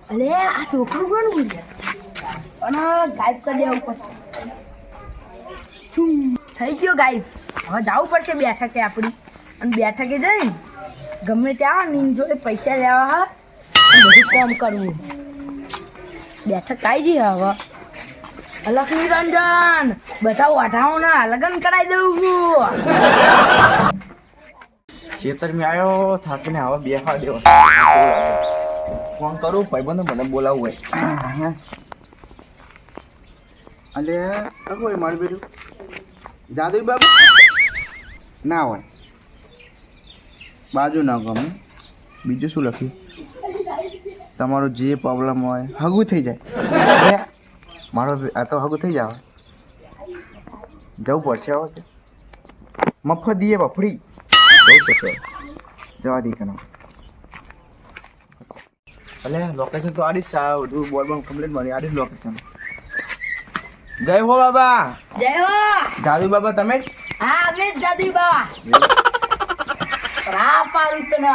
અલે આ છોકરું કોણ છે અને ગાયબ કરી દેવું પડશે થઈ ગયો ગાયબ હવે જવું પડશે બેઠકે આપણી અને બેઠકે જઈને ગમે ત્યાં ની જોડે પૈસા લેવા હા બધું કામ કરવું બેઠક આવી જઈએ હવે લક્ષ્મી રંજન બધા વાઢાઓના લગ્ન કરાવી દઉં ખેતર મેં આવ્યો થાકીને હવે બેસવા દેવો ફોન કરું ભાઈબંધો મને બોલાવવું હોય અલે હોય મારું બેટું જાદુ બાબુ ના હોય બાજુ ના ગમે બીજું શું લખ્યું તમારો જે પ્રોબ્લેમ હોય હગું થઈ જાય મારો આ તો હગું થઈ જાય જવું પડશે હવે મફત દઈએ ફ્રી જવું પડશે જવા દી કનો અલે લોકેશન તો આડી જ બધું બોલ બોલ કમ્પ્લીટ મળી આડી જ લોકેશન જય હો બાબા જય હો જાદુ બાબા તમે જ હા અમે જ જાદુ બાબા રા પાડું તને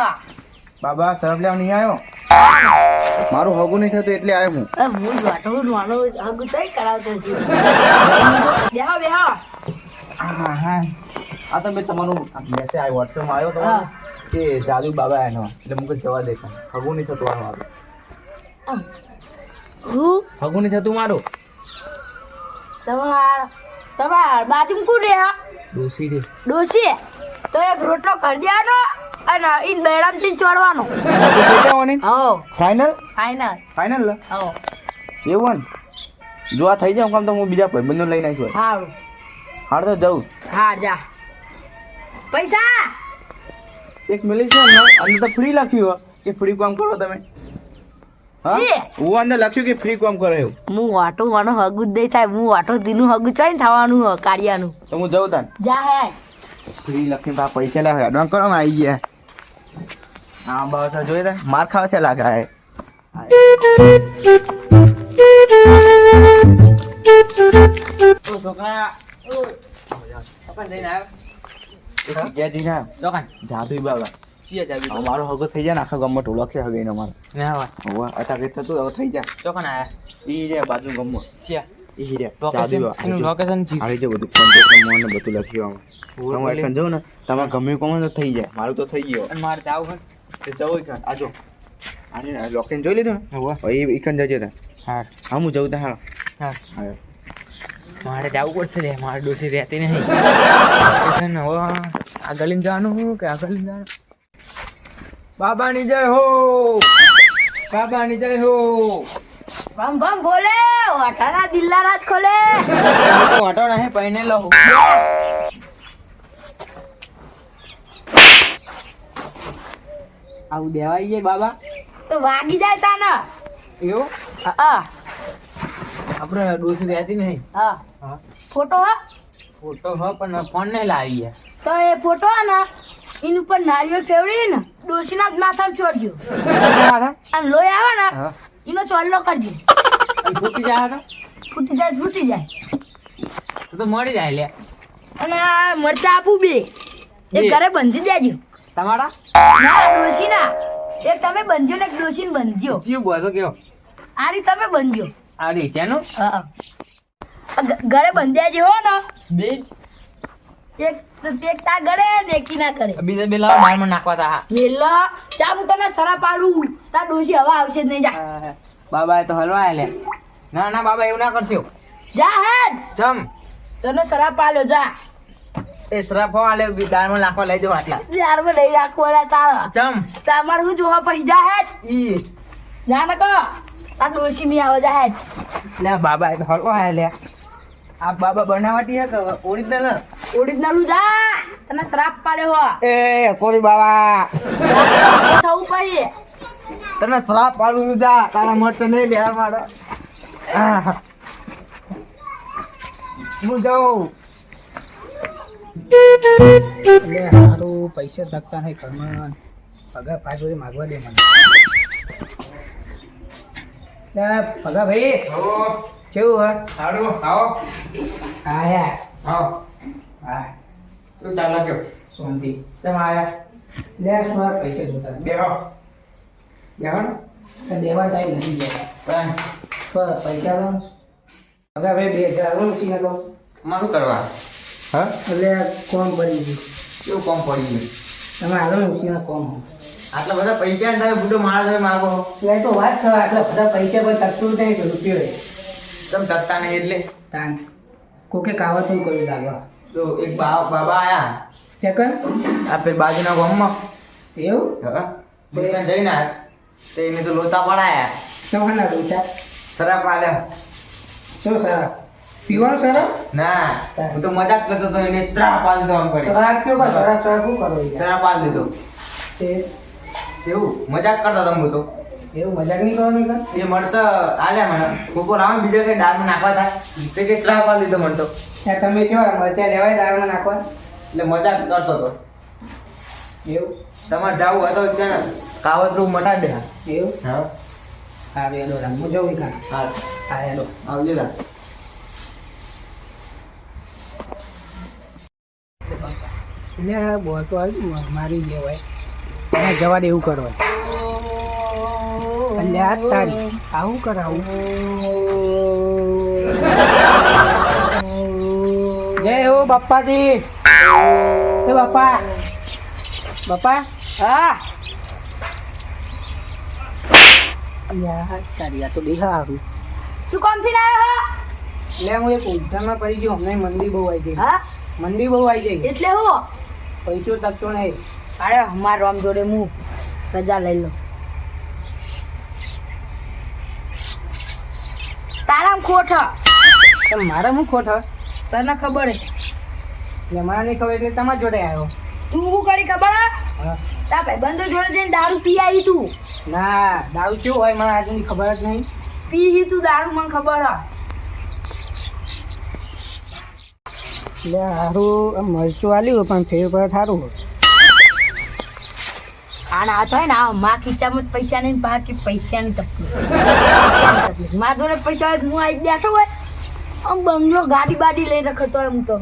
બાબા સરફ લેવા નહીં આવ્યો મારું હગું નહીં થતું એટલે આવ્યો હું હું વાટો માનો હગું તઈ કરાવતો છું બેહો બેહો હા હા આ તો મેં તમારું મેસેજ આવ્યો વોટ્સએપમાં આવ્યો તમારો કે જાદુ બાબા એનો એટલે મુકે જવા દેતા હગું નહીં થતું મારું હગું નહીં થતું મારું તમાર બાજુ કોણ રે ડોસી રે ડોસી તો એક રોટલો કરી દેવાનો અને ઈન બેડામ થી ચોડવાનો હો ફાઇનલ ફાઇનલ ફાઇનલ હો એવું ને જો આ થઈ જાય કામ તો હું બીજા ભાઈબંધો લઈને આવીશ હારું હાડ તો જવું હાર જા પૈસા એક મિલી છે ને અંદર તો ફ્રી લખ્યું કે ફ્રી કામ કરો તમે હા હું અંદર લખ્યું કે ફ્રી કામ કરો એવું હું વાટો માનો હગું જ દઈ થાય હું વાટો દીનું હગું ચાઈ થવાનું હ કાળિયાનું તો હું જઉં તાન જા હે ફ્રી લખીને પા પૈસા લાવે એડવાન્સ કરો આવી ગયા હા બસ જોઈ દે માર ખાવા છે લાગે હે ઓ છોકરા ઓ પપ્પા જઈને આવ્યો ગયા જી ના ચોકન જાદુ બાબા કીએ જાદુ અમારો હગો થઈ જાય ને આખા ગામમાં ઢોલક છે હગીનો અમારો ના હોય હોવા અત્યારે થતું હવે થઈ જાય ચોકન આયા ઈ રે બાજુ ગામમાં છે ઈ રે જાદુ એનું લોકેશન છે આડી જે બધું કોન્ટેક્ટ નંબર ને બધું લખ્યું હું એકન જાઉં ને તમારે ગમે કોમ તો થઈ જાય મારું તો થઈ ગયો અને મારે જાવ છે તો જવું છે આજો આને લોકેશન જોઈ લીધું ને હોવા એ એકન જજે તા હા હા હું જઉં તા હા હા મારે જવું પડશે રે મારે ડોસી રહેતી નહીં હવે આ ગલીમાં જવાનું કે આ ગલીમાં જવાનું બાબાની જય હો બાબાની જય હો બમ બમ બોલે વાટાના દિલ્લા રાજ ખોલે વાટો નહીં પૈને લો આવું દેવાઈ જાય બાબા તો વાગી જાય તાના એવું હા આપણે ડોસી રહેતી નહીં હા ફોટો હા ફોટો હ પણ ફોન નહીં લાવી ગયા તો એ ફોટો હે ને એની ઉપર નારિયેળ ફેવડી ને ડોસીના જ માથામાં ચોરજો અને લોહી આવે ને એનો ચોલ્લો કરજો ફૂટી જાય તો ફૂટી જાય તો મળી જાય લે અને આ મરચા આપું બે એક ઘરે બંધી દેજો તમારા ના ડોસી ના એક તમે બંધજો ને એક ડોસી ને બંધજો જીવ બોલો કેવો આરી તમે બંધજો આડી કેનો હા ઘરે બંધ્યા જે હો ને બે એક તા ઘરે ને એકી ના કરે બીજા બે લાવ બારમાં નાખવા તા વેલા ચા હું તને સરા પાડું તા ડોસી હવા આવશે જ નહીં જા બાબા એ તો હલવા લે ના ના બાબા એવું ના કરજો જા હેડ જમ તને સરા પાડ્યો જા એ શ્રાપ આલે દાળમાં નાખવા લઈ જાવ આટલા યારમાં નહીં રાખવાના તા જમ તમાર હું જોવા પછી જા હેડ ઈ જા ને કો તા ડોસી ની આવે જા હેડ લે બાબા એ તો હલવા લે આ બાબા બનાવટી હે કે ઓરિજિનલ ઓરિજિનલ જા તને શ્રાપ પાડ્યો હો એ કોરી બાબા થવું પછી તને શ્રાપ પાડું જા તારા મત નહીં લે મારો હું જાઉં એટલે સારું પૈસા ધકતા નહીં ઘરમાં પગાર 5 વાગે માગવા દે મને પગાર ભાઈ કેવું હા સારું આવો હા યાર આવો હા શું ચાલે ગયો શાંતિ તેમ આયા લે શું પૈસા જોતા બેહો બેહો દેવા ટાઈમ નથી ગયા પણ પણ પૈસા લો હવે હવે 2000 આલો ઉઠીને તો મારું કરવા હા એટલે કોમ પડી ગયું કેવું કોમ પડી ગયું તમે આલો ઉઠીને કોમ આટલા બધા પૈસા ને તમે બુડો મારા તમે માગો એટલે તો વાત થવા આટલા બધા પૈસા પર તકતું નહીં કે રૂપિયો તમે ટકતા નહીં એટલે તાન કોકે કાવત હું કરી લાગવા તો એક બાબા આયા ચેકન આ પેલી બાજુના ગામમાં એવું હા દુકાન જઈને આયા તો એને તો લોતા પડાયા તમારા રૂચા શરાબ આલ્યા શું સારા પીવાનું સારા ના હું તો મજાક કરતો તો એને શ્રાપ આલ દીધો આમ કરી શરાબ કયો કા શરાબ શરાબ શું કરો યાર શ્રાપ આલ દીધો તે એવું મજાક કરતો તો હું તો એવું મજાક નહીં કરવાનું કા એ મળતો આલ્યા મને બપોર આવે બીજા કઈ દાળમાં નાખવા થાય તે કે શ્રાપ આલ દીધો મને તો ત્યાં તમે કેવા મરચા લેવાય દાળમાં નાખવા એટલે મજાક કરતો તો એવું તમારે જાવું હોય તો ત્યાં કાવતરું મટા દે એવું હા હા વેલો રામ હું જવું કા હા હા હેલો આવજે લા એટલે બોલ તો આવ્યું મારી લેવાય એને જવા દે એવું કરવા એટલે આ તારી આવું કરાવું જય હો બાપ્પાજી હે બાપા બાપા હા યાર તારી આ તો દેખા આવ્યું શું કામથી લાવ્યો હો? એટલે હું એક ઉદ્ધારમાં પડી ગયો હમણાં મંદી બહુ આવી ગઈ હા મંદી બહુ આવી ગઈ એટલે હું પૈસો તકતો નહીં અરે અમાર રામ જોડે હું રજા લઈ લો તારામ ખોટ હ. તો મારા હું ખોટ હોય તને ખબર હે એટલે મારા નહીં ખબર એટલે તમારા જોડે આવ્યો તું શું કરી ખબર હે? હા તારા ભાઈબંધો જોડે જઈને દારૂ પી આવી તું ના દારૂ કેવું હોય મને આજુની ખબર જ નહીં પી તું દારૂ મને ખબર હ. એટલે સારું આમ મરચું આલ્યું પણ ફેર પર સારું હોય આ ના થાય ને આ માં ખીચામાં જ પૈસા નહીં બાકી પૈસાની તકલીફ મારા જોડે પૈસા હોય તો હું આવી બેઠો હોય આમ બંગલો ગાડી બાડી લઈ રખતો હોય હું તો